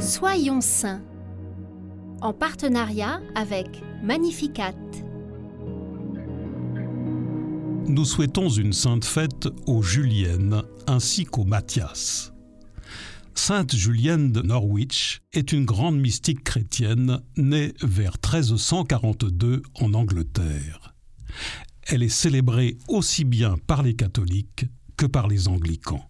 Soyons saints, en partenariat avec Magnificat. Nous souhaitons une sainte fête aux Juliennes ainsi qu'aux Matthias. Sainte Julienne de Norwich est une grande mystique chrétienne née vers 1342 en Angleterre. Elle est célébrée aussi bien par les catholiques que par les anglicans.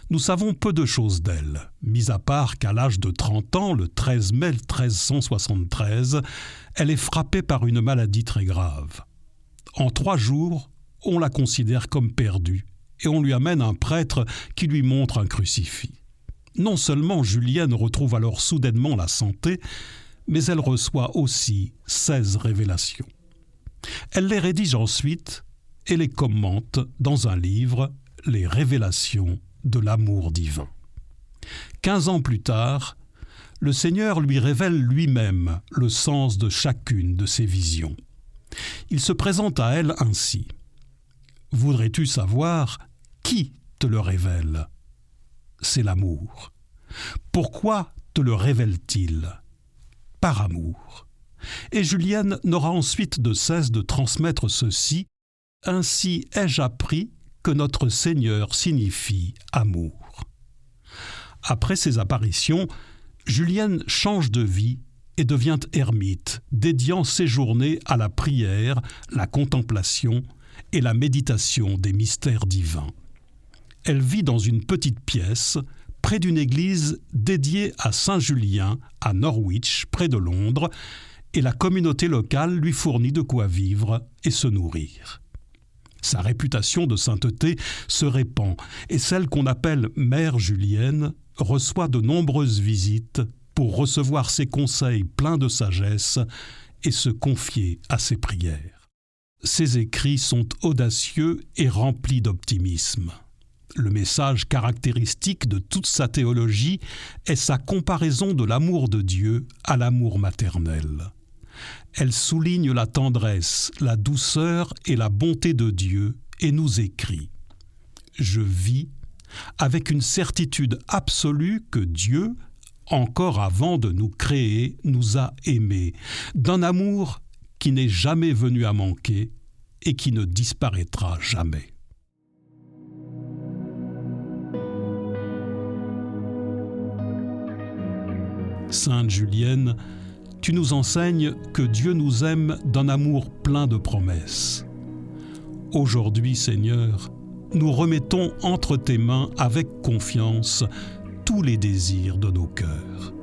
Nous savons peu de choses d'elle, mis à part qu'à l'âge de 30 ans, le 13 mai 1373, elle est frappée par une maladie très grave. En 3 jours, on la considère comme perdue et on lui amène un prêtre qui lui montre un crucifix. Non seulement Julienne retrouve alors soudainement la santé, mais elle reçoit aussi 16 révélations. Elle les rédige ensuite et les commente dans un livre, Les Révélations de l'amour divin. 15 ans plus tard, le Seigneur lui révèle lui-même le sens de chacune de ses visions. Il se présente à elle ainsi. « Voudrais-tu savoir qui te le révèle ? C'est l'amour. Pourquoi te le révèle-t-il ? Par amour. » Et Julienne n'aura ensuite de cesse de transmettre ceci. « Ainsi ai-je appris que notre Seigneur signifie amour. » Après ces apparitions, Julienne change de vie et devient ermite, dédiant ses journées à la prière, la contemplation et la méditation des mystères divins. Elle vit dans une petite pièce, près d'une église dédiée à Saint Julien, à Norwich, près de Londres, et la communauté locale lui fournit de quoi vivre et se nourrir. Sa réputation de sainteté se répand et celle qu'on appelle Mère Julienne reçoit de nombreuses visites pour recevoir ses conseils pleins de sagesse et se confier à ses prières. Ses écrits sont audacieux et remplis d'optimisme. Le message caractéristique de toute sa théologie est sa comparaison de l'amour de Dieu à l'amour maternel. Elle souligne la tendresse, la douceur et la bonté de Dieu et nous écrit « Je vis avec une certitude absolue que Dieu, encore avant de nous créer, nous a aimés, d'un amour qui n'est jamais venu à manquer et qui ne disparaîtra jamais. » Sainte Julienne, tu nous enseignes que Dieu nous aime d'un amour plein de promesses. Aujourd'hui, Seigneur, nous remettons entre tes mains avec confiance tous les désirs de nos cœurs.